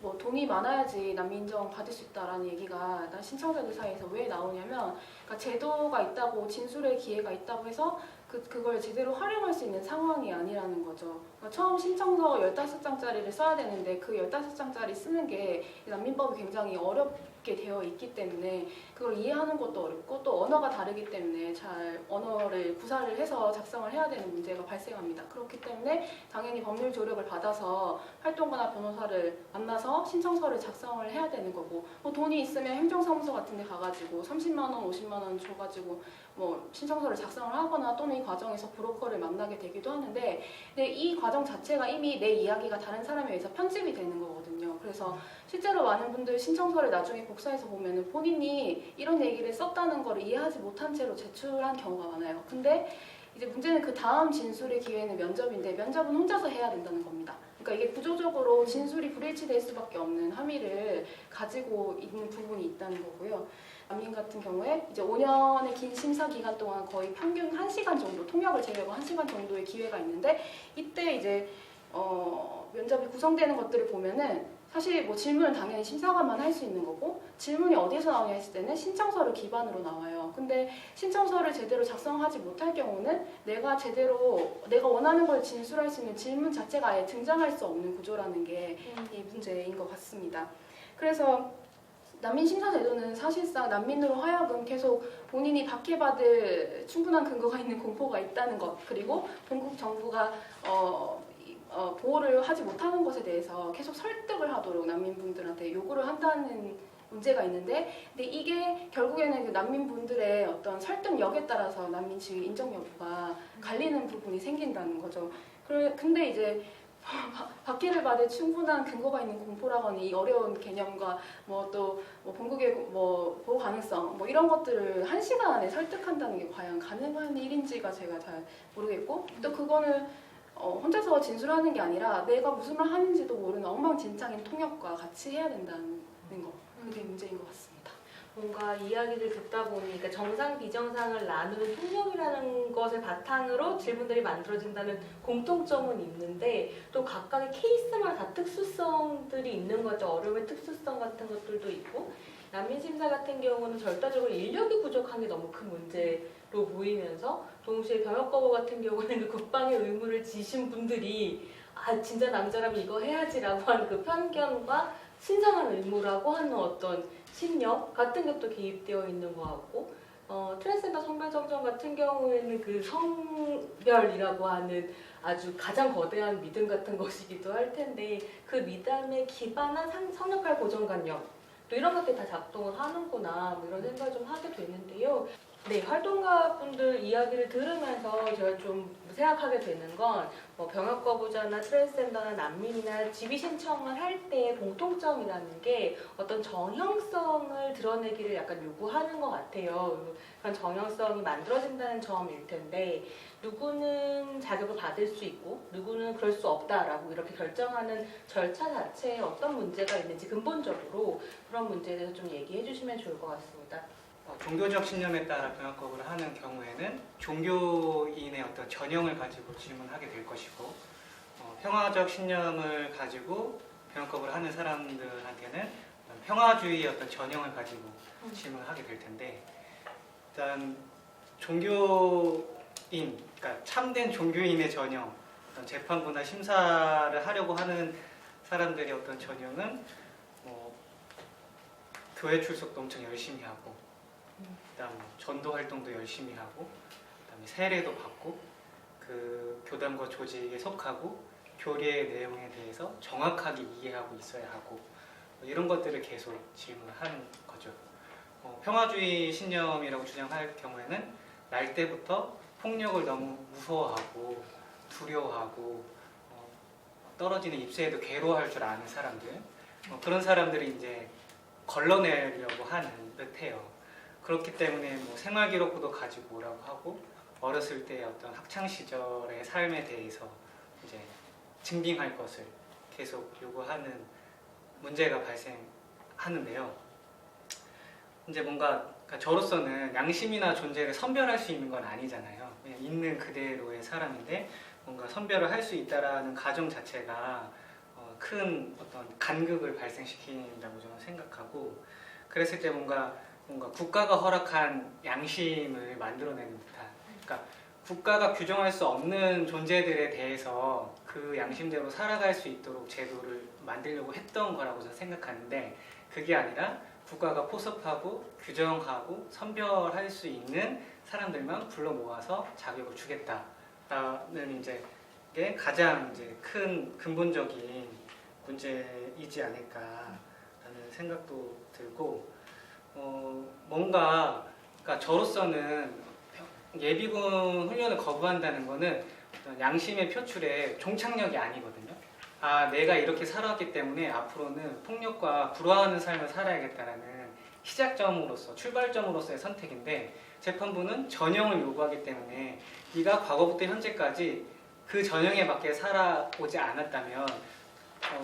뭐 돈이 많아야지 난민 인정 받을 수 있다라는 얘기가 일단 신청자들 사이에서 왜 나오냐면, 그러니까 제도가 있다고 진술의 기회가 있다고 해서 그걸 제대로 활용할 수 있는 상황이 아니라는 거죠. 그러니까 처음 신청서 15장짜리를 써야 되는데 그 15장짜리 쓰는 게 난민법이 굉장히 어렵게 되어 있기 때문에 그걸 이해하는 것도 어렵고 또 언어가 다르기 때문에 잘 언어를 구사를 해서 작성을 해야 되는 문제가 발생합니다. 그렇기 때문에 당연히 법률 조력을 받아서 활동가나 변호사를 만나서 신청서를 작성을 해야 되는 거고 뭐 돈이 있으면 행정사무소 같은 데 가가지고 30만 원, 50만 원 줘가지고 뭐 신청서를 작성을 하거나 또는 이 과정에서 브로커를 만나게 되기도 하는데 근데 이 과정 자체가 이미 내 이야기가 다른 사람에 의해서 편집이 되는 거거든요. 그래서 실제로 많은 분들 신청서를 나중에 복사해서 보면은 본인이 이런 얘기를 썼다는 걸 이해하지 못한 채로 제출한 경우가 많아요. 근데 이제 문제는 그 다음 진술의 기회는 면접인데 면접은 혼자서 해야 된다는 겁니다. 그러니까 이게 구조적으로 진술이 불일치될 수밖에 없는 함의를 가지고 있는 부분이 있다는 거고요. 난민 같은 경우에 이제 5년의 긴 심사 기간 동안 거의 평균 1시간 정도, 통역을 제외하고 1시간 정도의 기회가 있는데 이때 이제 면접이 구성되는 것들을 보면은 사실 뭐 질문은 당연히 심사관만 할 수 있는 거고 질문이 어디서 나오냐 했을 때는 신청서를 기반으로 나와요. 근데 신청서를 제대로 작성하지 못할 경우는 내가 원하는 걸 진술할 수 있는 질문 자체가 아예 등장할 수 없는 구조라는 게 이 문제인 것 같습니다. 그래서 난민 심사 제도는 사실상 난민으로 하여금 계속 본인이 박해받을 충분한 근거가 있는 공포가 있다는 것 그리고 본국 정부가 보호를 하지 못하는 것에 대해서 계속 설득을 하도록 난민분들한테 요구를 한다는 문제가 있는데 근데 이게 결국에는 그 난민분들의 어떤 설득력에 따라서 난민 지위 인정 여부가 갈리는 부분이 생긴다는 거죠. 근데 이제 박해를 받을 충분한 근거가 있는 공포라거나 이 어려운 개념과 뭐 본국의 뭐 보호 가능성 뭐 이런 것들을 1시간 안에 설득한다는 게 과연 가능한 일인지가 제가 잘 모르겠고 또 그거는 혼자서 진술하는 게 아니라 내가 무슨 말 하는지도 모르는 엉망진창인 통역과 같이 해야 된다는 거 그게 문제인 것 같습니다. 뭔가 이야기를 듣다 보니까 정상 비정상을 나누는 통역이라는 것을 바탕으로 질문들이 만들어진다는 공통점은 있는데 또 각각의 케이스마다 특수성들이 있는 거죠. 어려움의 특수성 같은 것들도 있고 난민 심사 같은 경우는 절대적으로 인력이 부족한 게 너무 큰 문제로 보이면서 동시에 병역 거부 같은 경우는 그 국방의 의무를 지신 분들이 진짜 남자라면 이거 해야지라고 하는 그 편견과 신성한 의무라고 하는 어떤 심력 같은 것도 개입되어 있는 것 같고 트랜스젠더 성별정정 같은 경우에는 그 성별이라고 하는 아주 가장 거대한 믿음 같은 것이기도 할 텐데 그 믿음에 기반한 성역할 고정관념 또 이런 것들이 다 작동을 하는구나 뭐 이런 생각을 좀 하게 되는데요. 네, 활동가분들 이야기를 들으면서 제가 좀 생각하게 되는 건 병역 거부자나 트랜스젠더나 난민이나 지위 신청을 할 때 공통점이라는 게 어떤 정형성을 드러내기를 약간 요구하는 것 같아요. 그런 정형성이 만들어진다는 점일 텐데 누구는 자격을 받을 수 있고 누구는 그럴 수 없다라고 이렇게 결정하는 절차 자체에 어떤 문제가 있는지 근본적으로 그런 문제에 대해서 좀 얘기해 주시면 좋을 것 같습니다. 종교적 신념에 따라 병역 거부를 하는 경우에는 종교인의 어떤 전형을 가지고 질문하게 될 것이고 평화적 신념을 가지고 병역 거부를 하는 사람들한테는 평화주의의 어떤 전형을 가지고 질문을 하게 될 텐데 일단 종교인, 그러니까 참된 종교인의 전형, 어떤 재판부나 심사를 하려고 하는 사람들의 어떤 전형은 교회 출석도 엄청 열심히 하고 그다음 전도 활동도 열심히 하고 그다음에 세례도 받고 그 교단과 조직에 속하고 교리의 내용에 대해서 정확하게 이해하고 있어야 하고 이런 것들을 계속 질문하는 거죠. 평화주의 신념이라고 주장할 경우에는 날 때부터 폭력을 너무 무서워하고 두려워하고 떨어지는 입새에도 괴로워할 줄 아는 사람들 그런 사람들이 이제 걸러내려고 하는 듯해요. 그렇기 때문에 생활 기록부도 가지고 오라고 하고 어렸을 때 어떤 학창 시절의 삶에 대해서 이제 증빙할 것을 계속 요구하는 문제가 발생하는데요. 이제 뭔가 저로서는 양심이나 존재를 선별할 수 있는 건 아니잖아요. 그냥 있는 그대로의 사람인데 뭔가 선별을 할 수 있다라는 가정 자체가 큰 어떤 간극을 발생시킨다고 저는 생각하고 그랬을 때 뭔가 국가가 허락한 양심을 만들어내는 듯한 그러니까 국가가 규정할 수 없는 존재들에 대해서 그 그 양심대로 살아갈 수 있도록 제도를 만들려고 했던 거라고 저는 생각하는데 그게 아니라 국가가 포섭하고 규정하고 선별할 수 있는 사람들만 불러 모아서 자격을 주겠다라는 이제 게 가장 이제 큰 근본적인 문제이지 않을까라는 생각도 들고 뭔가 그러니까 저로서는 예비군 훈련을 거부한다는 거는 어떤 양심의 표출의 종착역이 아니거든요. 아, 내가 이렇게 살아왔기 때문에 앞으로는 폭력과 불화하는 삶을 살아야겠다라는 시작점으로서 출발점으로서의 선택인데 재판부는 전형을 요구하기 때문에 네가 과거부터 현재까지 그 전형에 맞게 살아오지 않았다면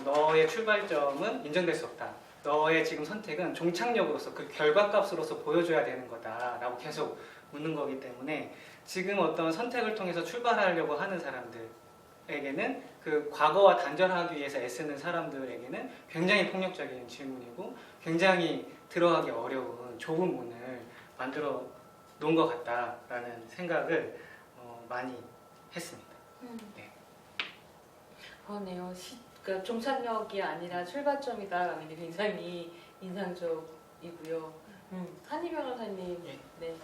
너의 출발점은 인정될 수 없다. 너의 지금 선택은 종착역으로서 그 결과값으로서 보여줘야 되는 거다라고 계속 묻는 거기 때문에 지금 어떤 선택을 통해서 출발하려고 하는 사람들에게는 그 과거와 단절하기 위해서 애쓰는 사람들에게는 굉장히 폭력적인 질문이고 굉장히 들어가기 어려운 좁은 문을 만들어 놓은 것 같다라는 생각을 많이 했습니다. 네. 그러네요. 그러니까 종착역이 아니라 출발점이다라는 게 굉장히 인상적이고요. 한희 변호사님, 예. 네.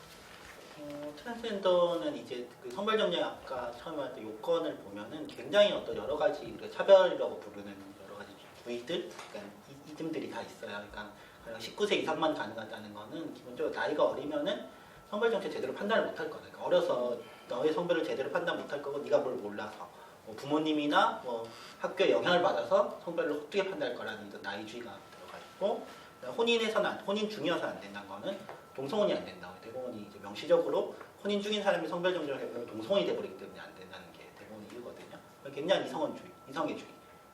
트랜스젠더는 이제 그 선별정령 아까 처음에 했던 요건을 보면은 굉장히 어떤 여러 가지 우리가 차별이라고 부르는 여러 가지 부위들, 그러니까 이점들이 다 있어요. 그러니까 19세 이상만 가능하다는 거는 기본적으로 나이가 어리면은 성별정체 제대로 판단을 못할 거다. 그러니까 어려서 너의 성별을 제대로 판단 못할 거고 네가 뭘 몰라서 뭐 부모님이나 뭐 학교에 영향을 받아서 성별을 어떻게 판단할 거라는 이런 나이주의가 들어가 있고 혼인 중이어서 안 된다는 거는 동성혼이 안 된다고 대법원이 이제 명시적으로 혼인 중인 사람이 성별 정정을 해버리면 동성혼이 돼버리기 때문에 안 된다는 게 대법원의 이유거든요. 굉장히 이성애주의,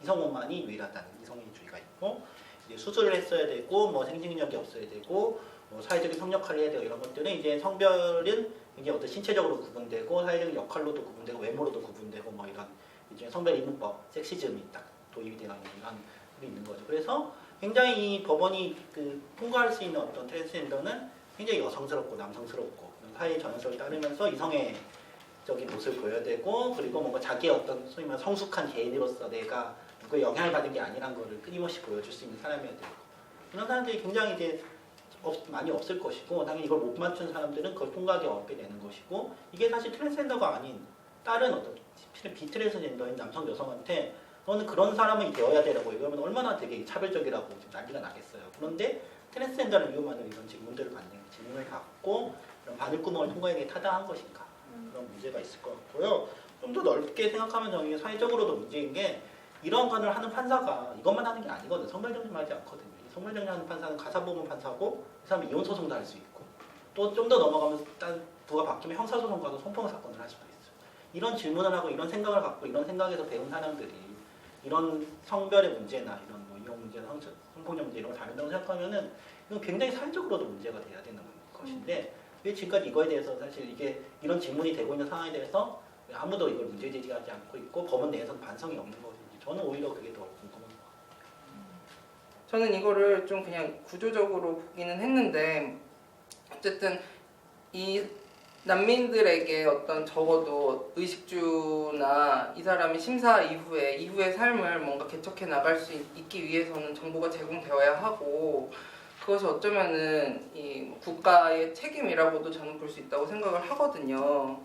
이성혼만이 유일하다는 이성애주의가 있고 이제 수술을 했어야 되고 뭐 생殖력이 없어야 되고 뭐 사회적인 협력을 해야 되고 이런 것들은 이제 성별은 이게 어떤 신체적으로 구분되고 사회적인 역할로도 구분되고 외모로도 구분되고 뭐 이런 이제 성별 이문법, 섹시즘이 딱 도입이 되어 있는 이런 게 있는 거죠. 그래서 굉장히 이 법원이 그 통과할 수 있는 어떤 트랜스젠더는 굉장히 여성스럽고 남성스럽고 사회의 전형성을 따르면서 이성애적인 모습을 보여야 되고 그리고 뭔가 자기의 어떤 소위 말해 성숙한 개인으로서 내가 누구의 영향을 받은 게 아니란 거를 끊임없이 보여줄 수 있는 사람이어야 되고 이런 사람들이 굉장히 이제 많이 없을 것이고 당연히 이걸 못 맞춘 사람들은 그걸 통과하기 어렵게 되는 것이고 이게 사실 트랜스젠더가 아닌 다른 어떤 비트랜스젠더인 남성 여성한테 너는 그런 사람이 되어야 되라고 얘기하면 얼마나 되게 차별적이라고 지금 난리가 나겠어요. 그런데 트랜스젠더는 이것만으로 이런 질문들을 받는 질문을 갖고 이런 바늘구멍을 통과하는 게 타당한 것인가 그런 문제가 있을 것 같고요. 좀 더 넓게 생각하면 저는 사회적으로도 문제인 게 이런 건을 하는 판사가 이것만 하는 게 아니거든요. 성별정리만 하지 않거든요. 성별정리하는 판사는 가사보험 판사고 이 사람이 이혼소송도 할 수 있고 또 좀 더 넘어가면 딴 부가 바뀌면 형사소송 가서 손평 사건을 할 수도 있어요. 이런 질문을 하고 이런 생각을 갖고 이런 생각에서 배운 사람들이 이런 성별의 문제나 이런 뭐 이혼 문제나 성폭력 문제 이런 걸 다룬다고 생각하면은 이건 굉장히 사회적으로도 문제가 돼야 되는 것인데 왜 지금까지 이거에 대해서 사실 이게 이런 질문이 되고 있는 상황에 대해서 왜 아무도 이걸 문제 제기하지 않고 있고 법원 내에서는 반성이 없는 것인지 저는 오히려 그게 더 궁금한 것 같아요. 저는 이거를 좀 그냥 구조적으로 보기는 했는데 어쨌든 이 난민들에게 어떤 적어도 의식주나 이 사람이 심사 이후의 삶을 뭔가 개척해 나갈 수 있기 위해서는 정보가 제공되어야 하고 그것이 어쩌면은 이 국가의 책임이라고도 저는 볼 수 있다고 생각을 하거든요.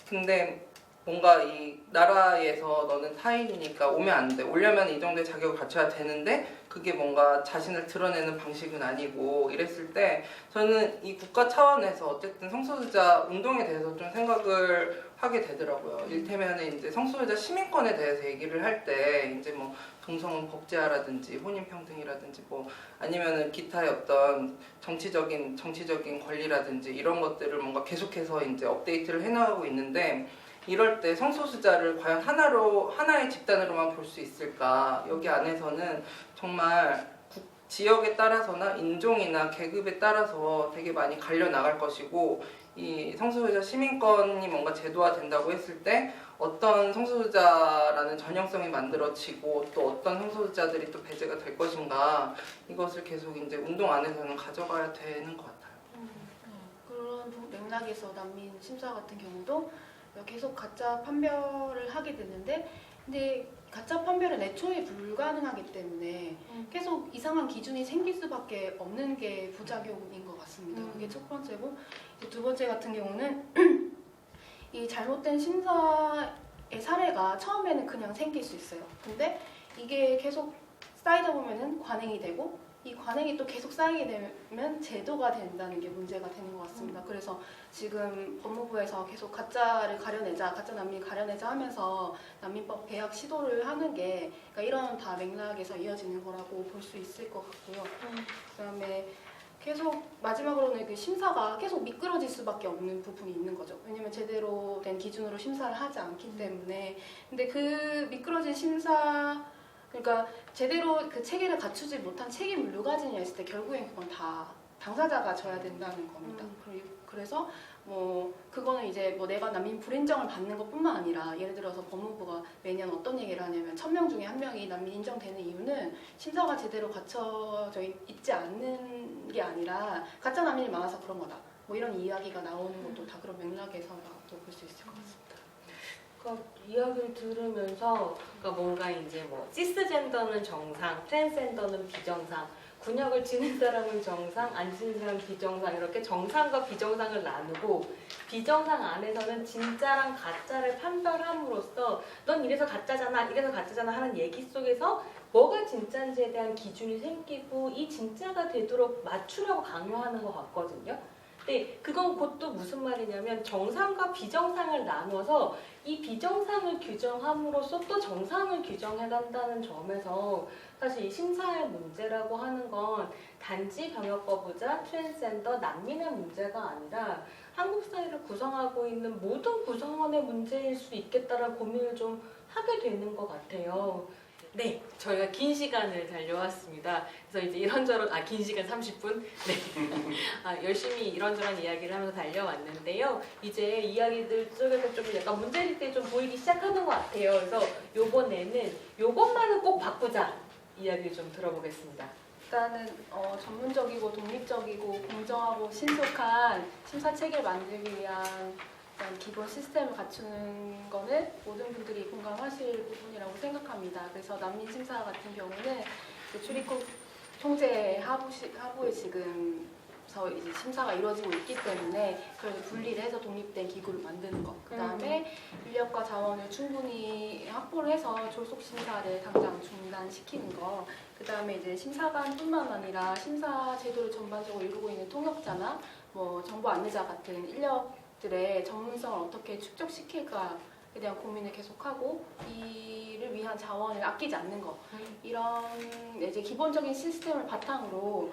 근데 뭔가 이 나라에서 너는 타인이니까 오면 안 돼. 오려면 이 정도의 자격을 갖춰야 되는데 그게 뭔가 자신을 드러내는 방식은 아니고 이랬을 때 저는 이 국가 차원에서 어쨌든 성소수자 운동에 대해서 좀 생각을 하게 되더라고요. 일테면 이제 성소수자 시민권에 대해서 얘기를 할 때 이제 뭐 동성혼 복제화라든지 혼인평등이라든지 뭐 아니면은 기타의 어떤 정치적인 권리라든지 이런 것들을 뭔가 계속해서 이제 업데이트를 해나가고 있는데 이럴 때 성소수자를 과연 하나의 집단으로만 볼 수 있을까? 여기 안에서는 정말 지역에 따라서나 인종이나 계급에 따라서 되게 많이 갈려 나갈 것이고 이 성소수자 시민권이 뭔가 제도화된다고 했을 때 어떤 성소수자라는 전형성이 만들어지고 또 어떤 성소수자들이 또 배제가 될 것인가 이것을 계속 이제 운동 안에서는 가져가야 되는 것 같아요. 그런 맥락에서 난민 심사 같은 경우도 계속 가짜 판별을 하게 되는데 근데 가짜 판별은 애초에 불가능하기 때문에 계속 이상한 기준이 생길 수밖에 없는 게 부작용인 것 같습니다. 그게 첫 번째고, 이제 두 번째 같은 경우는 이 잘못된 심사의 사례가 처음에는 그냥 생길 수 있어요. 근데 이게 계속 쌓이다 보면은 관행이 되고, 이 관행이 또 계속 쌓이게 되면 제도가 된다는 게 문제가 되는 것 같습니다. 그래서 지금 법무부에서 계속 가짜를 가려내자, 가짜 난민 가려내자 하면서 난민법 개혁 시도를 하는 게, 그러니까 이런 다 맥락에서 이어지는 거라고 볼 수 있을 것 같고요. 그다음에 계속 마지막으로는 그 심사가 계속 미끄러질 수밖에 없는 부분이 있는 거죠. 왜냐면 제대로 된 기준으로 심사를 하지 않기 때문에. 근데 그 미끄러진 심사, 그러니까 제대로 그 체계를 갖추지 못한 책임을 누가 지냐 했을 때 결국엔 그건 다 당사자가 져야 된다는 겁니다. 그래서 뭐 그거는 이제 뭐 내가 난민 불인정을 받는 것뿐만 아니라, 예를 들어서 법무부가 매년 어떤 얘기를 하냐면 1000명 중에 1명이 난민 인정되는 이유는 심사가 제대로 갖춰져 있지 않는 게 아니라 가짜 난민이 많아서 그런 거다. 뭐 이런 이야기가 나오는 것도 다 그런 맥락에서라고 볼 수 있을 것 같습니다. 그러니까 이야기를 들으면서 그러니까 뭔가 이제 뭐 시스젠더는 정상, 트랜스젠더는 비정상, 군역을 지는 사람은 정상, 안 지는 사람은 비정상, 이렇게 정상과 비정상을 나누고, 비정상 안에서는 진짜랑 가짜를 판별함으로써 넌 이래서 가짜잖아, 이래서 가짜잖아 하는 얘기 속에서 뭐가 진짜인지에 대한 기준이 생기고, 이 진짜가 되도록 맞추려고 강요하는 것 같거든요. 근데 그건 곧 또 무슨 말이냐면 정상과 비정상을 나눠서 이 비정상을 규정함으로써 또 정상을 규정해간다는 점에서 사실 이 심사의 문제라고 하는 건 단지 병역거부자, 트랜스젠더, 난민의 문제가 아니라 한국 사회를 구성하고 있는 모든 구성원의 문제일 수 있겠다라는 고민을 좀 하게 되는 것 같아요. 네, 저희가 긴 시간을 달려왔습니다. 그래서 이제 이런저런, 긴 시간 30분? 네. 열심히 이런저런 이야기를 하면서 달려왔는데요. 이제 이야기들 속에서 좀 약간 문제일들이 좀 보이기 시작하는 것 같아요. 그래서 요번에는 요것만은 꼭 바꾸자 이야기를 좀 들어보겠습니다. 일단은 전문적이고 독립적이고 공정하고 신속한 심사 체계를 만들기 위한 일단 기본 시스템을 갖추는 거는 모든 분들이 공감하실 부분이라고 생각합니다. 그래서 난민 심사 같은 경우는 출입국 통제 하부에 지금서 이제 심사가 이루어지고 있기 때문에 그걸 분리를 해서 독립된 기구를 만드는 것. 그 다음에 인력과 자원을 충분히 확보를 해서 졸속 심사를 당장 중단시키는 것. 그 다음에 이제 심사관뿐만 아니라 심사 제도를 전반적으로 이루고 있는 통역자나 뭐 정보 안내자 같은 인력들의 전문성을 어떻게 축적시킬까에 대한 고민을 계속하고 이를 위한 자원을 아끼지 않는 것. 이런 이제 기본적인 시스템을 바탕으로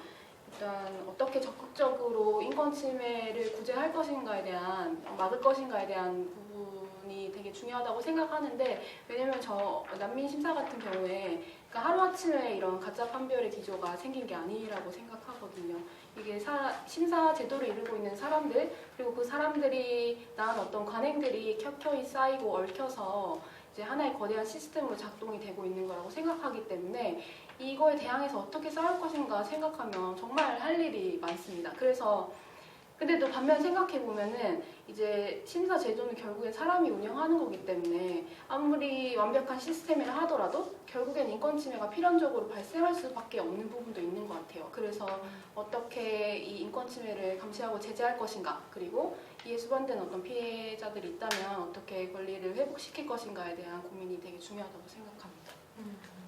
일단 어떻게 적극적으로 인권 침해를 구제할 것인가에 대한, 막을 것인가에 대한 부분이 되게 중요하다고 생각하는데, 왜냐면 저 난민 심사 같은 경우에 그러니까 하루아침에 이런 가짜 판별의 기조가 생긴 게 아니라고 생각하거든요. 이게 심사 제도를 이루고 있는 사람들, 그리고 그 사람들이 낳은 어떤 관행들이 켜켜이 쌓이고 얽혀서 이제 하나의 거대한 시스템으로 작동이 되고 있는 거라고 생각하기 때문에 이거에 대항해서 어떻게 싸울 것인가 생각하면 정말 할 일이 많습니다. 그래서 근데 또 반면 생각해 보면은 이제 심사 제도는 결국엔 사람이 운영하는 거기 때문에 아무리 완벽한 시스템이라 하더라도 결국엔 인권 침해가 필연적으로 발생할 수밖에 없는 부분도 있는 것 같아요. 그래서 어떻게 이 인권 침해를 감시하고 제재할 것인가, 그리고 이에 수반된 어떤 피해자들이 있다면 어떻게 권리를 회복시킬 것인가에 대한 고민이 되게 중요하다고 생각합니다.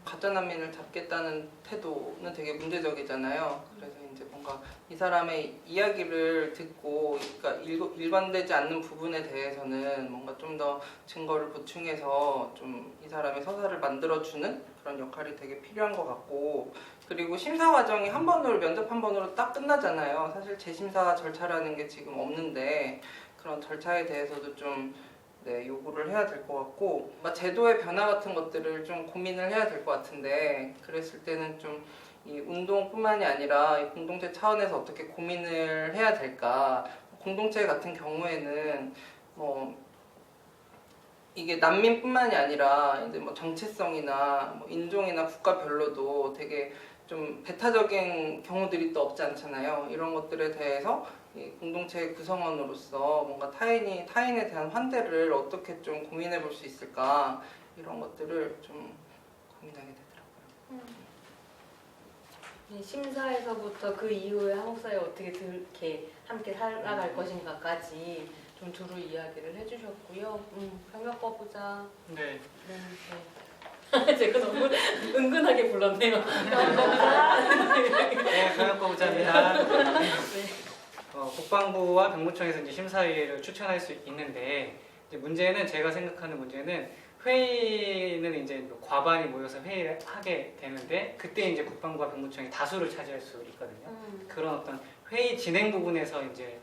가짜 난민을 잡겠다는 태도는 되게 문제적이잖아요. 그래서 이제 뭔가 이 사람의 이야기를 듣고, 그러니까 일관되지 않는 부분에 대해서는 뭔가 좀 더 증거를 보충해서 좀 이 사람의 서사를 만들어주는 그런 역할이 되게 필요한 것 같고, 그리고 심사 과정이 한 번으로, 면접 한 번으로 딱 끝나잖아요. 사실 재심사 절차라는 게 지금 없는데 그런 절차에 대해서도 좀 요구를 해야 될 것 같고, 제도의 변화 같은 것들을 좀 고민을 해야 될 것 같은데, 그랬을 때는 좀 이 운동뿐만이 아니라 이 공동체 차원에서 어떻게 고민을 해야 될까. 공동체 같은 경우에는 뭐 이게 난민뿐만이 아니라 이제 뭐 정체성이나 뭐 인종이나 국가별로도 되게 좀 배타적인 경우들이 또 없지 않잖아요. 이런 것들에 대해서 이 공동체 구성원으로서 뭔가 타인에 대한 환대를 어떻게 좀 고민해 볼 수 있을까, 이런 것들을 좀 고민하게 되더라고요. 심사에서부터 그 이후에 한국 사회 어떻게 이렇게 함께 살아갈 것인가까지 좀 두루 이야기를 해주셨고요. 병역 거부자. 네. 네. 제가 너무 은근하게 불렀네요. 네, 병역거부자입니다. 네. 국방부와 병무청에서 이제 심사위를 추천할 수 있는데 이제 문제는 제가 생각하는 문제는 회의는 이제 과반이 모여서 회의를 하게 되는데 그때 이제 국방부와 병무청이 다수를 차지할 수 있거든요. 그런 어떤 회의 진행 부분에서 이제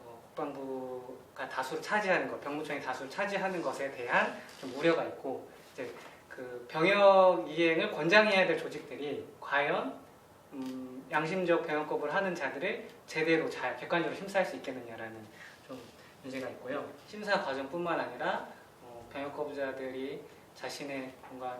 국방부가 다수를 차지하는 것, 병무청이 다수를 차지하는 것에 대한 좀 우려가 있고 이제 그 병역 이행을 권장해야 될 조직들이 과연 양심적 병역 거부를 하는 자들을 제대로 잘 객관적으로 심사할 수 있겠느냐라는 좀 문제가 있고요. 심사 과정뿐만 아니라 병역 거부자들이 자신의 뭔가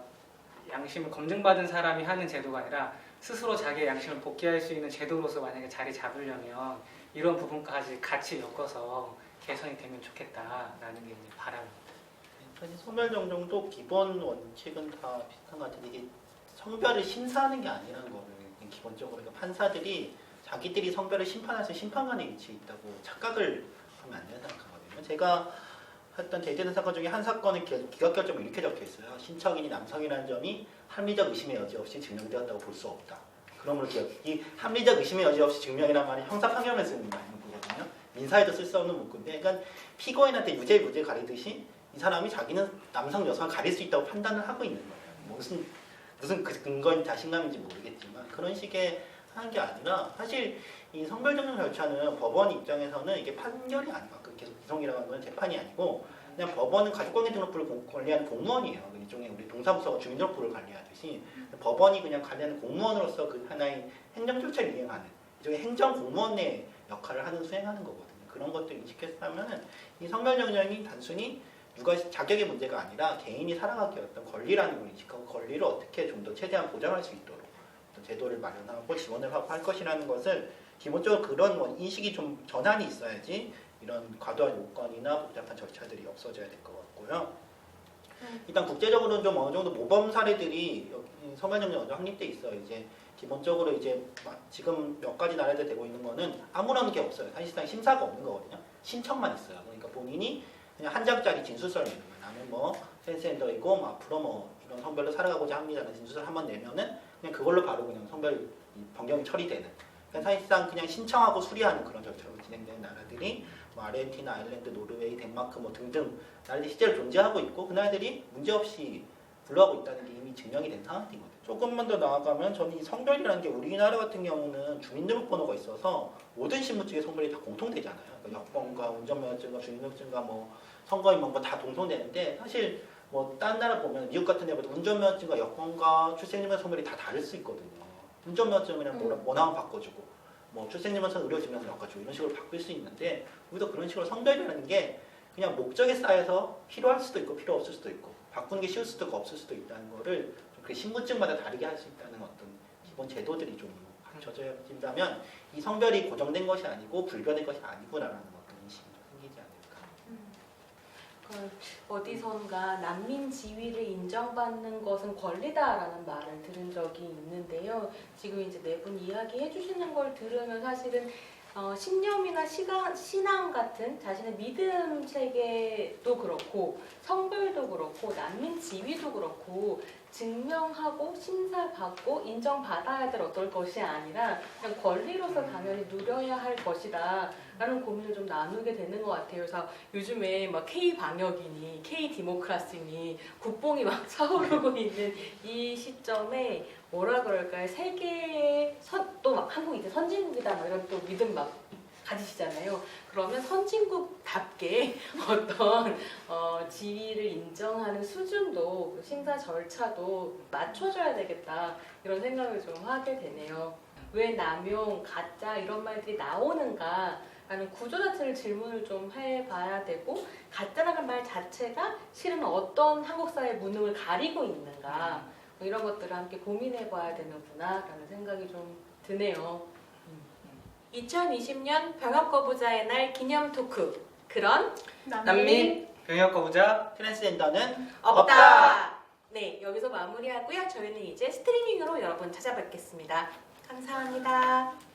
양심을 검증받은 사람이 하는 제도가 아니라 스스로 자기의 양심을 복귀할 수 있는 제도로서 만약에 자리 잡으려면 이런 부분까지 같이 엮어서 개선이 되면 좋겠다라는 게 이제 바람입니다. 사실 소멸정정도 기본 원칙은 다 비슷한 것 같은데 이게 성별을 심사하는 게 아니라는 거를 기본적으로 그러니까 판사들이 자기들이 성별을 심판할 수 심판관의 위치에 있다고 착각을 하면 안 된다고 생각하거든요. 제가 했던 제재된 사건 중에 한 사건의 기각결정이 이렇게 적혀 있어요. 신청인이 남성이라는 점이 합리적 의심의 여지 없이 증명되었다고 볼 수 없다. 그러므로 이 합리적 의심의 여지 없이 증명이란 말이 형사 판결에 쓰는 문구거든요. 민사에도 쓸 수 없는 문구인데, 그러니까 피고인한테 유죄 무죄 가리듯이 이 사람이 자기는 남성 여성을 가릴 수 있다고 판단을 하고 있는 거예요. 무슨 근거인 자신감인지 모르겠지만 그런 식의 하는 게 아니라 사실 이 성별정정 절차는 법원 입장에서는 이게 판결이 아니고 계속 구성이라고 하는 건 재판이 아니고 그냥 법원은 가족관계 등록부를 관리하는 공무원이에요. 일종의 우리 동사무소가 주민등록부를 관리하듯이 법원이 그냥 관리하는 공무원으로서 그 하나의 행정 절차를 이행하는 일종의 행정 공무원의 역할을 수행하는 거거든요. 그런 것들 인식했다면은 이 성별정정이 단순히 누가 자격의 문제가 아니라 개인이 살아가기 어떤 권리라는 걸 인식하고 권리를 어떻게 좀 더 최대한 보장할 수 있도록 어떤 제도를 마련하고 지원을 하고 할 것이라는 것을 기본적으로 그런 인식이 좀 전환이 있어야지 이런 과도한 요건이나 복잡한 절차들이 없어져야 될 것 같고요. 일단 국제적으로는 좀 어느 정도 모범 사례들이 성별정정 어느 확립돼 있어요. 이제 기본적으로 이제 지금 몇 가지 나라들 되고 있는 거는 아무런 게 없어요. 사실상 심사가 없는 거거든요. 신청만 있어요. 그러니까 본인이 그냥 한 장짜리 진술서를 내는 거예요. 나는 뭐 트랜스젠더이고 앞으로 뭐 이런 성별로 살아가고자 합니다라는 진술서를 한번 내면은 그냥 그걸로 바로 그냥 성별 변경이 처리되는. 그러니까 사실상 그냥 신청하고 수리하는 그런 절차로 진행되는 나라들이 뭐 아르헨티나, 아일랜드, 노르웨이, 덴마크 뭐 등등 나라들이 실제로 존재하고 있고 그 나라들이 문제없이 불러하고 있다는 게 이미 증명이 된 상황이거든요. 조금만 더 나아가면 저는 이 성별이라는 게 우리나라 같은 경우는 주민등록번호가 있어서 모든 신분증의 성별이 다 공통되잖아요. 그러니까 여권과 운전면허증과 주민등록증과 뭐 선거인 뭐 다 공통되는데 사실 뭐 딴 나라 보면 미국 같은 데 보면 운전면허증과 여권과 출생증명서 성별이 다 다를 수 있거든요. 운전면허증은 그냥 뭐 나오면 바꿔주고 뭐 출생증명서 의료증명서 바꿔주고 이런 식으로 바꿀 수 있는데 우리도 그런 식으로 성별이라는 게 그냥 목적에 쌓여서 필요할 수도 있고 필요 없을 수도 있고 바꾸는 게 쉬울 수도 있고 없을 수도 있다는 거를 그 신분증마다 다르게 할 수 있다는 어떤 기본 제도들이 좀 갖춰진다면 이 성별이 고정된 것이 아니고 불변의 것이 아니구나라는 어떤 인식이 좀 생기지 않을까. 어디선가 난민 지위를 인정받는 것은 권리다라는 말을 들은 적이 있는데요. 지금 이제 네 분 이야기해 주시는 걸 들으면 사실은 신념이나 신앙 같은 자신의 믿음 체계도 그렇고 성별도 그렇고 난민 지위도 그렇고 증명하고 심사받고 인정받아야 될 어떨 것이 아니라 그냥 권리로서 당연히 누려야 할 것이다 라는 고민을 좀 나누게 되는 것 같아요. 그래서 요즘에 막 K-방역이니 K-디모크라시니 국뽕이 막 차오르고 있는 이 시점에 뭐라 그럴까요? 세계의 또 막 한국이 이제 선진국이다 막 이런 또 믿음 막 가지시잖아요. 그러면 선진국답게 어떤 지위를 인정하는 수준도 그 심사 절차도 맞춰줘야 되겠다 이런 생각을 좀 하게 되네요. 왜 남용, 가짜 이런 말들이 나오는가 라는 구조 자체를 질문을 좀 해봐야 되고 가짜라는 말 자체가 실은 어떤 한국 사회의 무능을 가리고 있는가 뭐 이런 것들을 함께 고민해봐야 되는구나 라는 생각이 좀 드네요. 2020년 병역거부자의 날 기념 토크. 그런 난민 병역거부자 트랜스젠더는 없다. 네, 여기서 마무리하고요. 저희는 이제 스트리밍으로 여러분 찾아뵙겠습니다. 감사합니다.